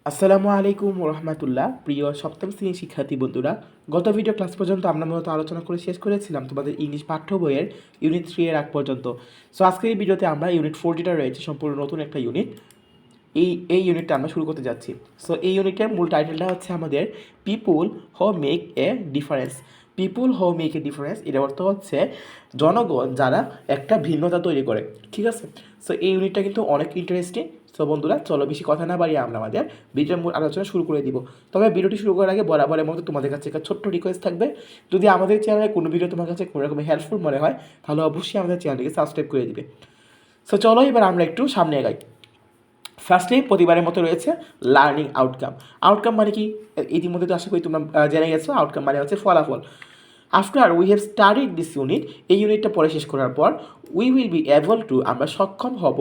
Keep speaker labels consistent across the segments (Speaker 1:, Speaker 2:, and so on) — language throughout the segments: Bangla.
Speaker 1: আসসালামু আলাইকুম রহমতুল্লাহ। প্রিয় সপ্তম শ্রেণীর শিক্ষার্থী বন্ধুরা, গত ভিডিও ক্লাস পর্যন্ত আমরা মূলত আলোচনা করে শেষ করেছিলাম তোমাদের ইংলিশ পাঠ্য বইয়ের ইউনিট 3 এর আগ পর্যন্ত। সো আজকের এই ভিডিওতে আমরা ইউনিট 4 যেটা রয়েছে সম্পূর্ণ নতুন একটা ইউনিট, এই ইউনিটটা আমরা শুরু করতে যাচ্ছি। সো এই ইউনিটের মূল টাইটেলটা হচ্ছে আমাদের people who make a difference. People who make a difference, এর অর্থ হচ্ছে জনগণ যারা একটা ভিন্নতা তৈরি করে। ঠিক আছে, সো এই ইউনিটটা কিন্তু অনেক ইন্টারেস্টিং। সো বন্ধুরা, চলো বেশি কথা না বাড়িয়ে আমরা আমাদের ভিডিওর মূল আলোচনা শুরু করে দিব। তবে ভিডিওটি শুরু করার আগে বরাবরের মতো তোমাদের কাছে একটা ছোট্ট রিকোয়েস্ট থাকবে, যদি আমাদের চ্যানেলে কোনো ভিডিও তোমার কাছে কোনো রকম হেল্পফুল মনে হয় তাহলে অবশ্যই আমাদের চ্যানেলটিকে সাবস্ক্রাইব করে দিবে। সো চলো এবার আমরা একটু সামনে এগাই। ফার্স্টেই প্রতিবারের মতো রয়েছে লার্নিং আউটকাম। আউটকাম মানে কি ইতিমধ্যে তো আশা করি তোমরা জেনে গেছো। আউটকাম মানে হচ্ছে ফলাফল। After we have studied this unit, এই ইউনিটটা পড়ে শেষ করার পর we will be able to, আমরা সক্ষম হব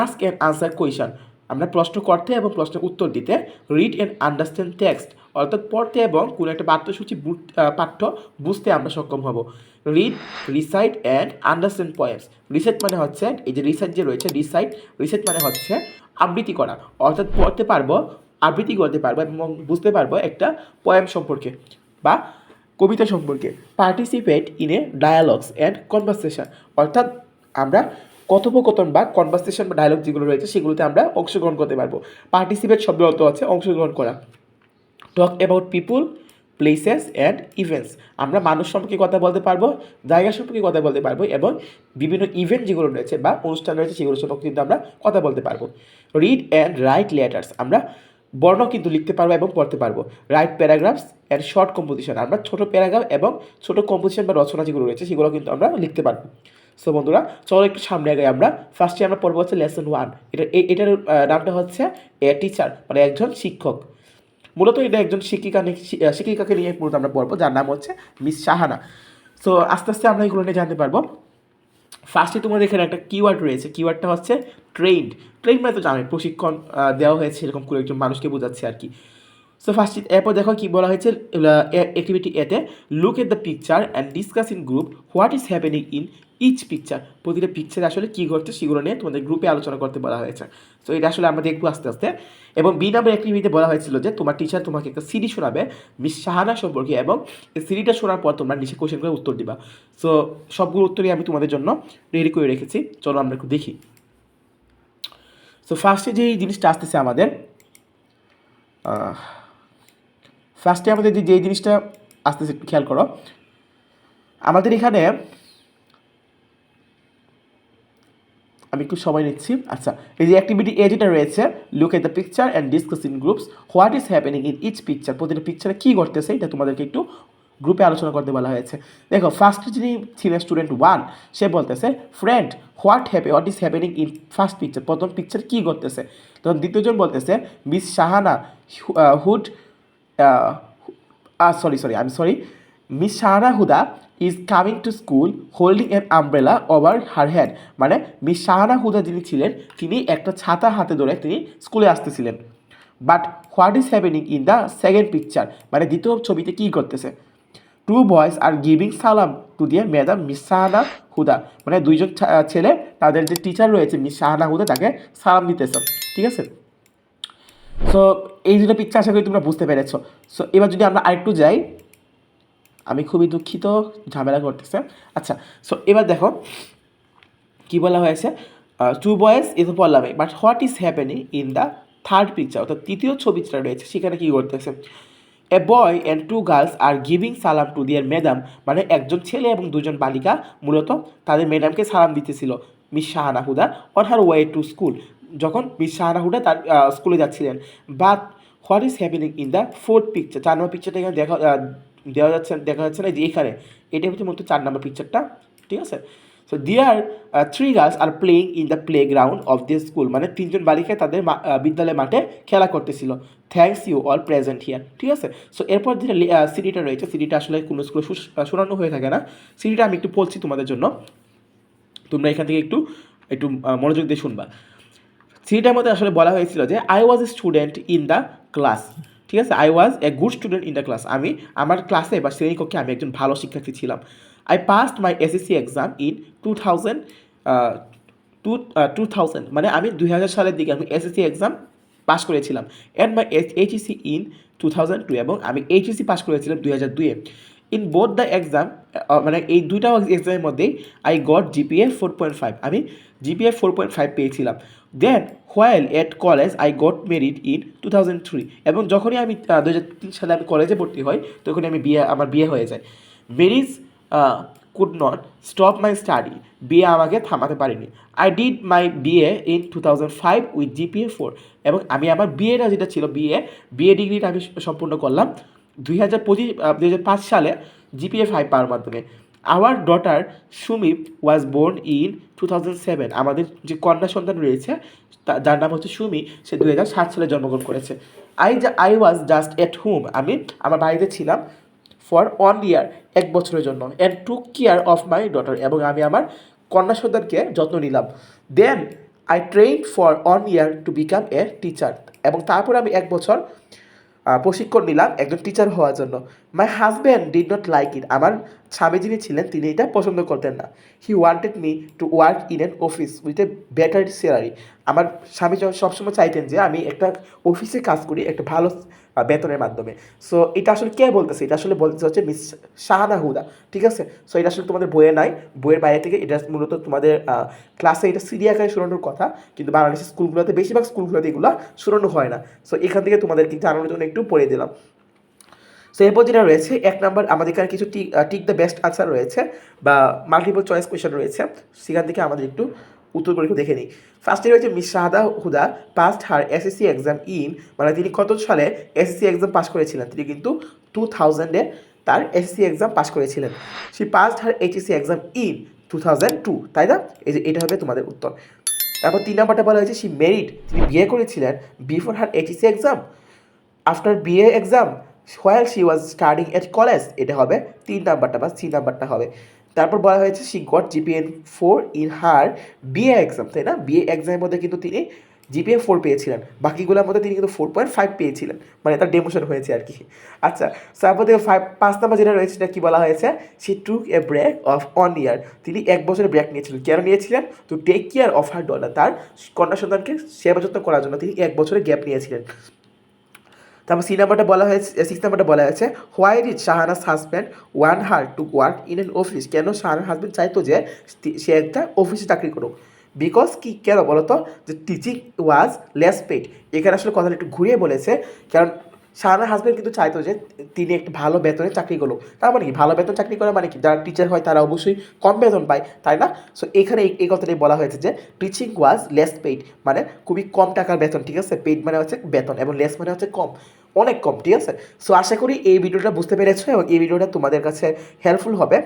Speaker 1: আস্ক অ্যান্ড আনসার কোয়েশন, আমরা প্রশ্ন করতে এবং প্রশ্নের উত্তর দিতে, রিড অ্যান্ড আন্ডারস্ট্যান্ড টেক্সট, অর্থাৎ পড়তে এবং কোনো একটা পাঠ্যসূচি পাঠ্য বুঝতে আমরা সক্ষম হব। Read, recite and understand poems. Recite মানে হচ্ছে এই যে রিসাইট যে রয়েছে, রিসাইট মানে হচ্ছে আবৃত্তি করা, অর্থাৎ পড়তে পারবো, আবৃত্তি করতে পারবো এবং বুঝতে পারবো একটা পয়েম সম্পর্কে বা কবিতা সম্পর্কে। Participate in a dialogues and conversation, অর্থাৎ আমরা কথোপকথন বা কনভারসেশন বা ডায়ালগ যেগুলো রয়েছে সেগুলোতে আমরা অংশগ্রহণ করতে পারবো। পার্টিসিপেট শব্দের অর্থ হচ্ছে অংশগ্রহণ করা। Talk about people, places and events, আমরা মানুষ সম্পর্কে কথা বলতে পারবো, জায়গা সম্পর্কে কথা বলতে পারবো এবং বিভিন্ন ইভেন্ট যেগুলো রয়েছে বা অনুষ্ঠান রয়েছে সেগুলো সম্পর্কে কিন্তু আমরা কথা বলতে পারবো। রিড অ্যান্ড রাইট লেটার্স, আমরা বর্ণ কিন্তু লিখতে পারবো এবং পড়তে পারবো। Right paragraphs and short composition, আমরা ছোটো প্যারাগ্রাফ এবং ছোটো কম্পোজিশন বা রচনা যেগুলো রয়েছে সেগুলো কিন্তু আমরা লিখতে পারবো। সো বন্ধুরা, চলো একটু সামনে আগে আমরা ফার্স্টে আমরা পড়বো হচ্ছে লেসন 1। এটার নামটা হচ্ছে এ টিচার, মানে একজন শিক্ষক। মূলত এটা একজন শিক্ষিকাকে নিয়ে মূলত আমরা পড়বো, যার নাম হচ্ছে মিস শাহানা। সো আস্তে আস্তে আমরা এগুলো নিয়ে জানতে পারবো। ফার্স্টে তোমাদের এখানে একটা কিওয়ার্ড রয়েছে, কিওয়ার্ডটা হচ্ছে ট্রেন্ড। ট্রেন্ড মানে তো জানোই, প্রশিক্ষণ দেওয়া হয়েছে এরকম করে একজন মানুষকে বোঝাচ্ছে আর কি। সো ফার্স্ট এরপর দেখো কি বলা হয়েছে অ্যাক্টিভিটি এতে, look at the picture and discuss in group what is happening in each picture. প্রতিটা পিকচারে আসলে কী ঘটছে সেগুলো নিয়ে তোমাদের গ্রুপে আলোচনা করতে বলা হয়েছে। সো এটা আসলে আমরা দেখবো আস্তে আস্তে। এবং বি নাম্বার অ্যাক্টিভিটিতে বলা হয়েছিল যে তোমার টিচার তোমাকে একটা সিডি শোনাবে মিস শাহানা সম্পর্কে, এবং এই সিডিটা শোনার পর তোমরা নিচে কোশ্চেন করে উত্তর দিবা। সো সবগুলো উত্তরই আমি তোমাদের জন্য রেডি করে রেখেছি, চলো আমরা একটু দেখি। সো ফার্স্টে যেই জিনিসটা আসতেছে আমাদের, ফার্স্টে আমাদের যে জিনিসটা আসতেছে একটু খেয়াল করো। আমাদের এখানে আমি একটু সময় নিচ্ছি। আচ্ছা, এই যে অ্যাক্টিভিটি এ যেটা রয়েছে, look at the picture and discuss in groups what is happening in each picture, প্রতিটা পিকচারে কী ঘটতেছে এটা তোমাদেরকে একটু গ্রুপে আলোচনা করতে বলা হয়েছে। দেখো ফার্স্ট যিনি ছিলেন স্টুডেন্ট 1, সে বলতেছে friend what is happening in first picture, প্রথম পিকচার কী ঘটতেছে। তখন দ্বিতীয়জন বলতেছে miss Shahana Hud sorry miss Shahana Huda is coming to school holding an umbrella over her head, মানে মিস শাহানা হুদা যিনি ছিলেন তিনি একটা ছাতা হাতে ধরে তিনি স্কুলে আসতেছিলেন। But what is happening in the second picture, মানে দ্বিতীয় ছবিতে কী করতেছে। Two boys are giving salam to their madam miss Shahana হুদা, মানে দুইজন ছেলে তাদের যে টিচার রয়েছে মিস শাহানা হুদা তাকে সালাম দিতেছে। ঠিক আছে, সো এই দুটো পিকচার আশা করি তোমরা বুঝতে পেরেছো। সো এবার যদি আমরা আরেকটু যাই, আমি খুবই দুঃখিত, ঝামেলা করতেছে। আচ্ছা, সো এবার দেখো কী বলা হয়েছে, টু বয়েজ এ তো বললামই, but what is happening in the third picture, অর্থাৎ তৃতীয় ছবিটা রয়েছে সেখানে কী করতেছে। A boy and two girls are giving salam to their madam, মানে একজন ছেলে এবং দুজন বালিকা মূলত তাদের ম্যাডামকে সালাম দিতেছিল miss Shahana Huda on her way to school, যখন মিস শাহানা হুদা তার স্কুলে যাচ্ছিলেন। But what is happening in the fourth picture, 4 number পিকচারটা এখানে দেখা যাচ্ছে না যে এখানে, এটা হচ্ছে মূলত 4 নম্বর পিকচারটা। ঠিক আছে, so there three girls are playing in the playground of the school, মানে তিনজন বালিকায় তাদের বিদ্যালয় মাঠে খেলা করতেছিল। Thanks you all present here. ঠিক আছে, সো এরপর যেটা সিডিটা রয়েছে, সিডিটা আসলে কোনো স্কুলে শোনানো হয়ে থাকে না, সিডিটা আমি একটু বলছি তোমাদের জন্য, তোমরা এখান থেকে একটু একটু মনোযোগ দিয়ে শুনবা। সিডিটার মধ্যে আসলে বলা হয়েছিল যে I was a student in the class. ঠিক আছে, I was a good student in the class, আমি আমার ক্লাসে বা শ্রেণীকক্ষে আমি একজন ভালো শিক্ষার্থী ছিলাম। I passed my SSC exam in 2000, মানে আমি 2000 সালের দিকে আমি এসএসসি এক্সাম পাস করেছিলাম অ্যান্ড মাই এইচএসসি ইন 2002 এবং আমি এইচএসসি পাস করেছিলাম 2002-এ। ইন বোথ দ্য এক্সাম মানে এই দুইটা এক্সামের মধ্যেই আই গট জিপিএ 4.5, আমি জিপিএ 4.5 পেয়েছিলাম। Then while at college I got married in 2003, এবং যখনই আমি 2003 সালে আমি কলেজে ভর্তি হই তখনই আমার বিয়ে হয়ে যায়। Mary's could not stop my study, বিয়ে আমাকে থামাতে পারেনি। I did my BA in 2005 with GPA 4, এবং আমি আমার বিএটা যেটা ছিল বিএ ডিগ্রিটা আমি সম্পূর্ণ করলাম 2005 সালে জিপিএ 5 পাওয়ার মাধ্যমে। Our daughter Sumi was born in 2007, আমাদের যে কন্যা সন্তান রয়েছে যার নাম হচ্ছে সুমি, সে 2007 সালে জন্মগ্রহণ করেছে। I was just at home, আমি আমার বাড়িতে ছিলাম ফর 1 ইয়ার, 1 বছরের জন্য, and took care of my daughter, এবং আমি আমার কন্যা সন্তানকে যত্ন নিলাম। Then I train for 1 year to become a teacher, এবং তারপর আমি 1 বছর প্রশিক্ষণ নিলাম একজন টিচার হওয়ার জন্য। My husband did not like it, আমার স্বামী যিনি ছিলেন তিনি এটা পছন্দ করতেন না। He wanted me two work in an office with a better salary, আমার স্বামী সবসময় চাইতেন যে আমি একটা অফিসে কাজ করি একটা ভালো বেতনের মাধ্যমে। সো এটা আসলে কে বলতেছে, এটা আসলে বলতেছে হচ্ছে মিস শাহানা হুদা, ঠিক আছে। সো এটা আসলে তোমাদের বইয়ে নাই, বইয়ের বাইরে থেকে এটা মূলত তোমাদের ক্লাসে এটা সিডি আকারে শোনানোর কথা, কিন্তু বাংলাদেশের স্কুলগুলোতে বেশিরভাগ স্কুলগুলোতে এগুলো শোনানো হয় না। সো এখান থেকে তোমাদেরকে জানানোর জন্য একটু পড়ে দিলাম। সো এরপর যেটা রয়েছে 1 নম্বর, আমাদের এখানে কিছু টিক দ্য বেস্ট আনসার রয়েছে বা মাল্টিপল চয়েস কোয়েশ্চেন রয়েছে, সেখান থেকে আমাদের একটু উত্তরগুলো একটু দেখে নিই। ফার্স্টে রয়েছে miss Shahada Huda passed her SSC exam in, মানে তিনি কত সালে এসএসসি এক্সাম পাস করেছিলেন, তিনি কিন্তু 2000-এ তার এসএসসি এক্সাম পাস করেছিলেন। She passed her HSC exam in 2002, তাই না? এই যে এটা হবে তোমাদের উত্তর। তারপর 3 নম্বরটা বলা হয়েছে সি মেরিড, তিনি বিয়ে করেছিলেন before her HSC exam, after BA exam, while she was studying Ed college, এটা হবে 3 নাম্বারটা বা সি নাম্বারটা হবে। তারপর বলা হয়েছে she got GPA 4 in her BA exam, তাই না? বিএ এক্সামের মধ্যে কিন্তু তিনি জিপিএ 4 পেয়েছিলেন, বাকিগুলোর মধ্যে তিনি কিন্তু 4.5 পেয়েছিলেন, মানে তার ডেমোশন হয়েছে আর কি। আচ্ছা, তারপর থেকে 5 নাম্বার যেটা রয়েছে সেটা কী বলা হয়েছে, she took a break of 1 year, তিনি 1 বছরের ব্রেক নিয়েছিলেন। কেন নিয়েছিলেন? To take care of her daughter, তার কন্যা সন্তানকে সেবা যত্ন করার জন্য তিনি 1 বছরের গ্যাপ নিয়েছিলেন। তারপর 6 নাম্বারটা বলা হয়েছে why did Shahana's husband want her to work in an office, কেন শাহানার হাজব্যান্ড চাইতো যে সে একটা অফিসে চাকরি করুক। বিকজ কি, কেন বলতো, যে টিচিং ওয়াজ লেস পেড, এখানে আসলে কথাটা একটু ঘুরিয়ে বলেছে, কারণ শাহানার হাজব্যান্ড কিন্তু চাইতো যে তিনি একটা ভালো বেতনে চাকরি করুক। তার মানে কি, ভালো বেতন চাকরি করা মানে কি, যারা টিচার হয় তারা অবশ্যই কম বেতন পায়, তাই না? সো এখানে এই কথাটাই বলা হয়েছে যে টিচিং ওয়াজ লেস পেইড, মানে খুবই কম টাকার বেতন, ঠিক আছে। পেইড মানে হচ্ছে বেতন এবং লেস মানে হচ্ছে কম, অনেক কম, ঠিক আছে। সো আশা করি এই ভিডিওটা বুঝতে পেরেছো এবং এই ভিডিওটা তোমাদের কাছে হেল্পফুল হবে।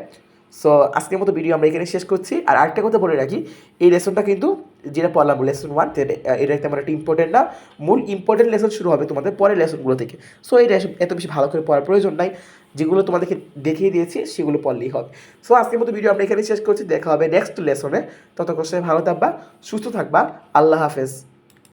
Speaker 1: সো আজকের মতো ভিডিও আমরা এখানে শেষ করছি। আর আরেকটা কথা বলে রাখি, এই লেসনটা কিন্তু যেটা পড়লাম লেসন 1, এটা তেমন একটা ইম্পর্টেন্ট না, মূল ইম্পর্টেন্ট লেসন শুরু হবে তোমাদের পরের লেসনগুলো থেকে। সো এটা এত বেশি ভালো করে পড়ার প্রয়োজন নাই, যেগুলো তোমাদেরকে দেখিয়ে দিয়েছি সেগুলো পড়লেই হবে। সো আজকের মতো ভিডিও আমরা এখানে শেষ করছি, দেখা হবে নেক্সট লেসনে। ততক্ষণ ভালো থাকবা, সুস্থ থাকবা, আল্লাহ হাফেজ।